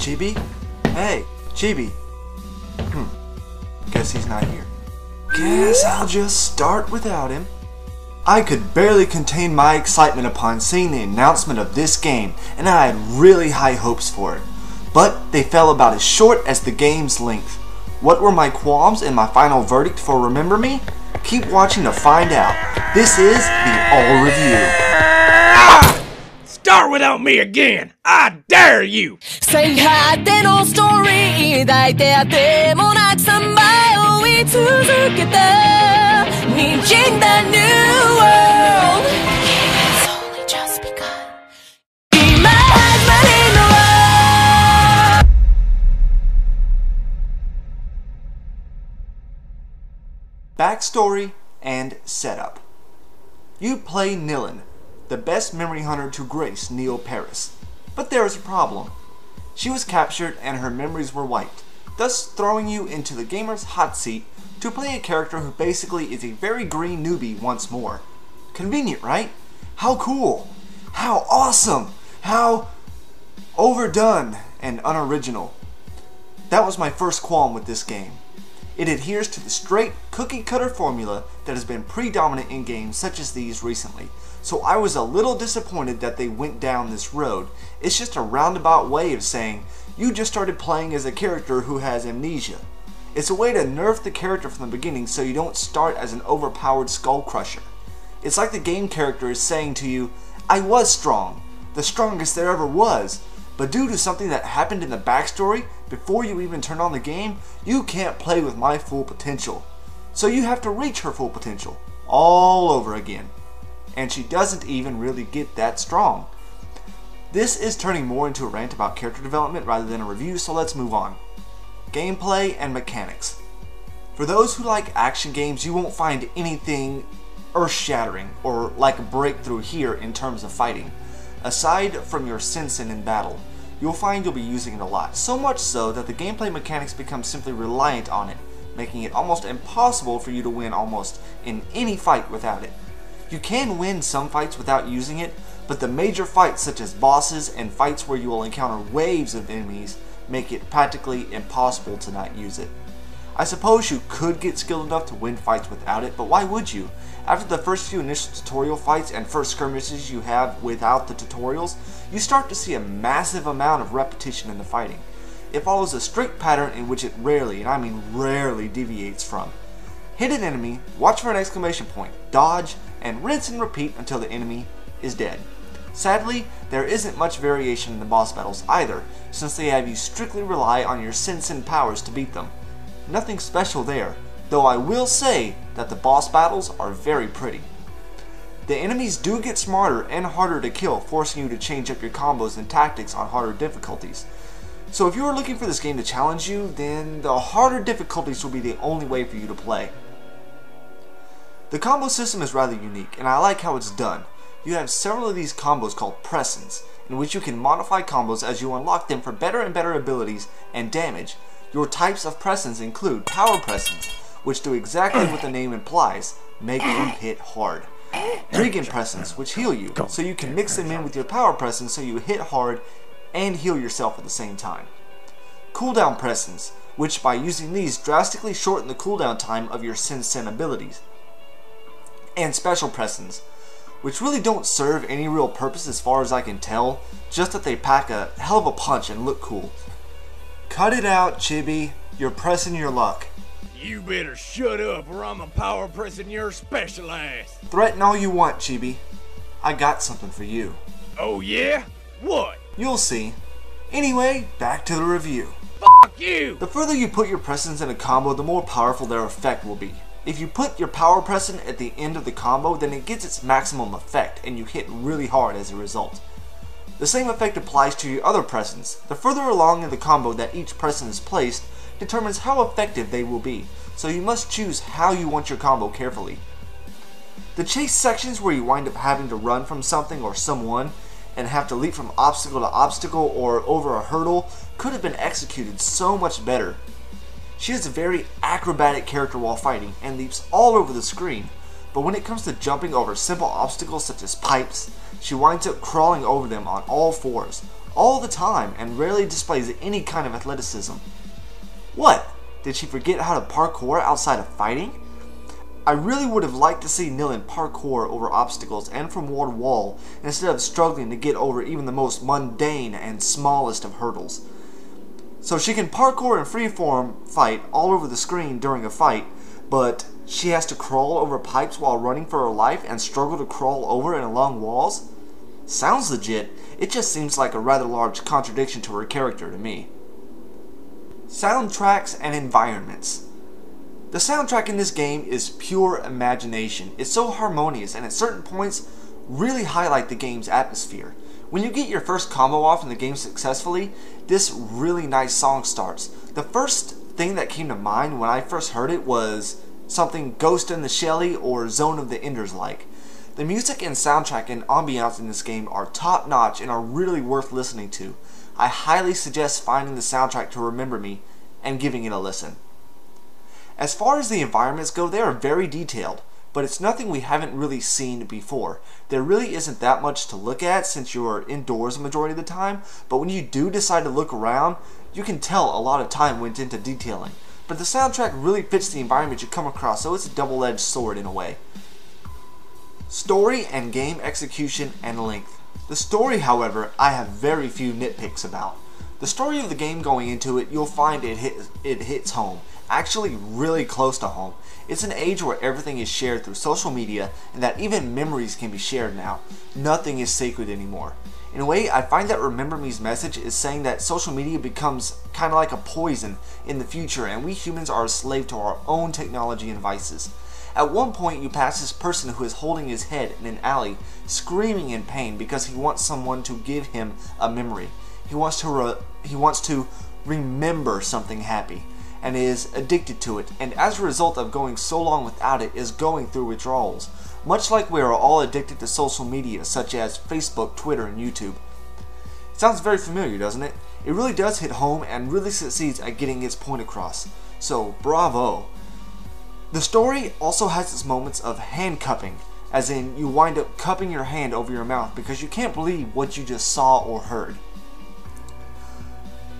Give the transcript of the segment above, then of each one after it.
Chibi? Hey, Chibi. Guess he's not here. Guess I'll just start without him. I could barely contain my excitement upon seeing the announcement of this game, and I had really high hopes for it. But they fell about as short as the game's length. What were my qualms and my final verdict for Remember Me? Keep watching to find out. This is the All Review. Start without me again! I dare you! 最果てのストーリー抱いてあってもなくさまよい続けた滲んだ New World It's only just begun 今始まりの Backstory and setup. You play Nilin, the best memory hunter to grace Neo Paris. But there is a problem. She was captured and her memories were wiped, thus throwing you into the gamer's hot seat to play a character who basically is a very green newbie once more. Convenient, right? How cool! How awesome! How overdone and unoriginal. That was my first qualm with this game. It adheres to the straight, cookie-cutter formula that has been predominant in games such as these recently, so I was a little disappointed that they went down this road. It's just a roundabout way of saying, you just started playing as a character who has amnesia. It's a way to nerf the character from the beginning so you don't start as an overpowered skull crusher. It's like the game character is saying to you, I was strong, the strongest there ever was, but due to something that happened in the backstory, before you even turn on the game, you can't play with my full potential. So you have to reach her full potential, all over again. And she doesn't even really get that strong. This is turning more into a rant about character development rather than a review, so let's move on. Gameplay and mechanics. For those who like action games, you won't find anything earth-shattering or like a breakthrough here in terms of fighting. Aside from your sensen in battle, you'll find you'll be using it a lot, so much so that the gameplay mechanics become simply reliant on it, making it almost impossible for you to win almost in any fight without it. You can win some fights without using it, but the major fights such as bosses and fights where you will encounter waves of enemies make it practically impossible to not use it. I suppose you could get skilled enough to win fights without it, but why would you? After the first few initial tutorial fights and first skirmishes you have without the tutorials, you start to see a massive amount of repetition in the fighting. It follows a strict pattern in which it rarely, and I mean rarely, deviates from. Hit an enemy, watch for an exclamation point, dodge, and rinse and repeat until the enemy is dead. Sadly, there isn't much variation in the boss battles either, since they have you strictly rely on your sensen powers to beat them. Nothing special there, though I will say that the boss battles are very pretty. The enemies do get smarter and harder to kill, forcing you to change up your combos and tactics on harder difficulties. So if you are looking for this game to challenge you, then the harder difficulties will be the only way for you to play. The combo system is rather unique, and I like how it's done. You have several of these combos called presents, in which you can modify combos as you unlock them for better and better abilities and damage. Your types of presents include power presents, which do exactly what the name implies, make you hit hard. Regen presents, which heal you, so you can mix them in with your power presents so you hit hard and heal yourself at the same time. Cooldown presents, which by using these drastically shorten the cooldown time of your sensen abilities. And special presents, which really don't serve any real purpose as far as I can tell, just that they pack a hell of a punch and look cool. Cut it out, Chibi. You're pressing your luck. You better shut up or I'm a power pressing your special ass. Threaten all you want, Chibi. I got something for you. Oh yeah? What? You'll see. Anyway, back to the review. Fuck you! The further you put your presents in a combo, the more powerful their effect will be. If you put your power present at the end of the combo, then it gets its maximum effect and you hit really hard as a result. The same effect applies to your other presents. The further along in the combo that each present is placed determines how effective they will be, so you must choose how you want your combo carefully. The chase sections where you wind up having to run from something or someone and have to leap from obstacle to obstacle or over a hurdle could have been executed so much better. She is a very acrobatic character while fighting and leaps all over the screen, but when it comes to jumping over simple obstacles such as pipes, she winds up crawling over them on all fours, all the time, and rarely displays any kind of athleticism. What? Did she forget how to parkour outside of fighting? I really would have liked to see Nilin parkour over obstacles and from wall to wall instead of struggling to get over even the most mundane and smallest of hurdles. So she can parkour and freeform fight all over the screen during a fight, but she has to crawl over pipes while running for her life and struggle to crawl over and along walls? Sounds legit, it just seems like a rather large contradiction to her character to me. Soundtracks and environments. The soundtrack in this game is pure imagination. It's so harmonious and at certain points really highlight the game's atmosphere. When you get your first combo off in the game successfully, this really nice song starts. The first thing that came to mind when I first heard it was something Ghost in the Shelly or Zone of the Enders like. The music and soundtrack and ambiance in this game are top notch and are really worth listening to. I highly suggest finding the soundtrack to Remember Me and giving it a listen. As far as the environments go, they are very detailed, but it's nothing we haven't really seen before. There really isn't that much to look at since you're indoors the majority of the time, but when you do decide to look around, you can tell a lot of time went into detailing. But the soundtrack really fits the environment you come across, so it's a double-edged sword in a way. Story and game execution and length. The story, however, I have very few nitpicks about. The story of the game going into it, you'll find it hits home. Actually really close to home. It's an age where everything is shared through social media and that even memories can be shared now. Nothing is sacred anymore. In a way, I find that Remember Me's message is saying that social media becomes kind of like a poison in the future and we humans are a slave to our own technology and vices. At one point you pass this person who is holding his head in an alley screaming in pain because he wants someone to give him a memory. He wants to remember something happy and is addicted to it, and as a result of going so long without it is going through withdrawals, much like we are all addicted to social media such as Facebook, Twitter, and YouTube. It sounds very familiar, doesn't it? It really does hit home and really succeeds at getting its point across, so bravo. The story also has its moments of handcuffing, as in you wind up cupping your hand over your mouth because you can't believe what you just saw or heard.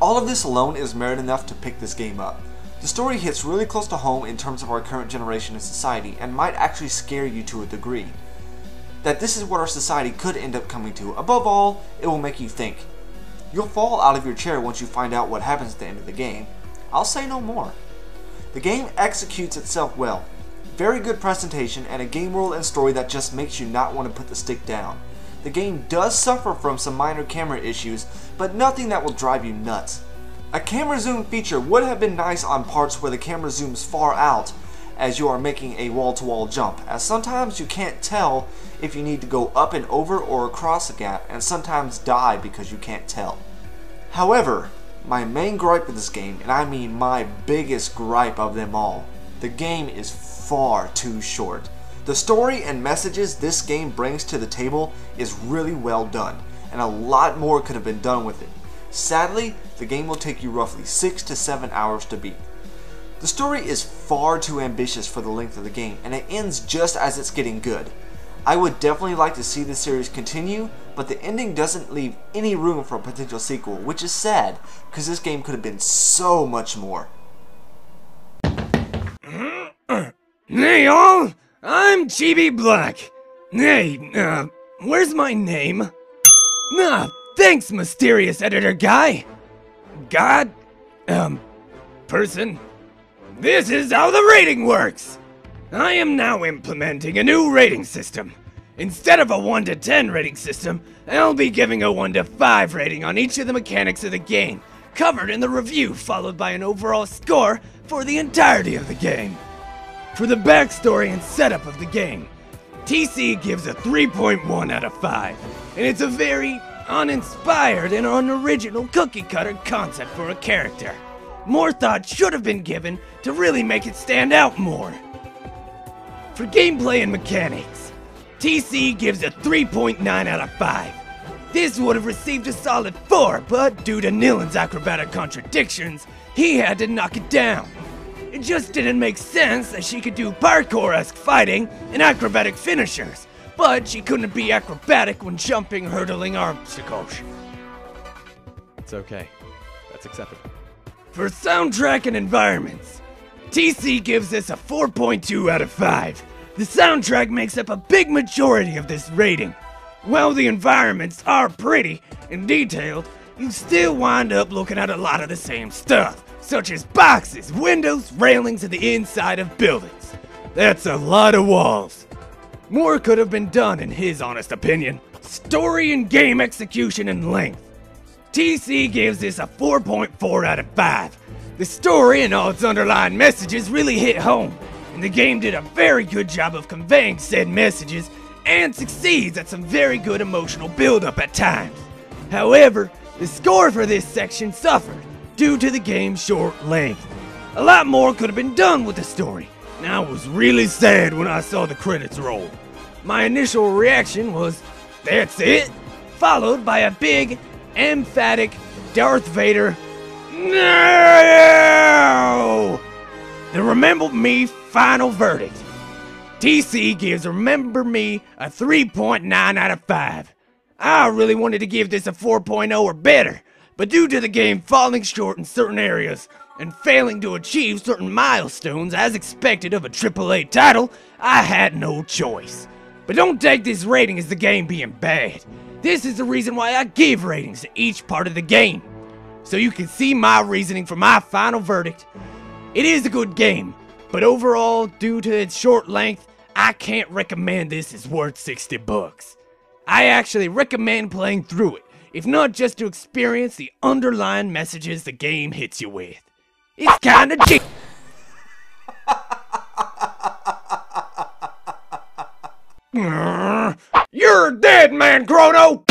All of this alone is merit enough to pick this game up. The story hits really close to home in terms of our current generation and society and might actually scare you to a degree. That this is what our society could end up coming to. Above all, it will make you think. You'll fall out of your chair once you find out what happens at the end of the game. I'll say no more. The game executes itself well. Very good presentation and a game world and story that just makes you not want to put the stick down. The game does suffer from some minor camera issues, but nothing that will drive you nuts. A camera zoom feature would have been nice on parts where the camera zooms far out as you are making a wall-to-wall jump, as sometimes you can't tell if you need to go up and over or across a gap, and sometimes die because you can't tell. However, my main gripe with this game, and I mean my biggest gripe of them all, the game is far too short. The story and messages this game brings to the table is really well done, and a lot more could have been done with it. Sadly, the game will take you roughly 6 to 7 hours to beat. The story is far too ambitious for the length of the game, and it ends just as it's getting good. I would definitely like to see the series continue, but the ending doesn't leave any room for a potential sequel, which is sad, because this game could have been so much more. Hey all! I'm Chibi Black. Hey, where's my name? Thanks, mysterious editor guy. God? Person? This is how the rating works! I am now implementing a new rating system. Instead of a 1 to 10 rating system, I'll be giving a 1 to 5 rating on each of the mechanics of the game, covered in the review followed by an overall score for the entirety of the game. For the backstory and setup of the game, TC gives a 3.1 out of 5, and it's a very uninspired and unoriginal cookie-cutter concept for a character. More thought should have been given to really make it stand out more. For gameplay and mechanics, TC gives a 3.9 out of 5. This would have received a solid 4, but due to Nilin's acrobatic contradictions, he had to knock it down. It just didn't make sense that she could do parkour-esque fighting and acrobatic finishers, but she couldn't be acrobatic when jumping hurdling obstacles. It's okay. That's acceptable. For soundtrack and environments, TC gives this a 4.2 out of 5. The soundtrack makes up a big majority of this rating. While the environments are pretty and detailed, you still wind up looking at a lot of the same stuff, such as boxes, windows, railings, and the inside of buildings. That's a lot of walls. More could have been done in his honest opinion. Story and game execution and length. TC gives this a 4.4 out of 5. The story and all its underlying messages really hit home, and the game did a very good job of conveying said messages and succeeds at some very good emotional build-up at times. However, the score for this section suffered due to the game's short length. A lot more could have been done with the story, and I was really sad when I saw the credits roll. My initial reaction was, "That's it?" followed by a big, emphatic Darth Vader, "No!" The Remember Me final verdict. TC gives Remember Me a 3.9 out of 5. I really wanted to give this a 4.0 or better, but due to the game falling short in certain areas and failing to achieve certain milestones as expected of a AAA title, I had no choice. But don't take this rating as the game being bad. This is the reason why I give ratings to each part of the game, so you can see my reasoning for my final verdict. It is a good game, but overall, due to its short length, I can't recommend this as worth $60. I actually recommend playing through it, if not just to experience the underlying messages the game hits you with. It's kinda cheap. You're dead, man, Chrono!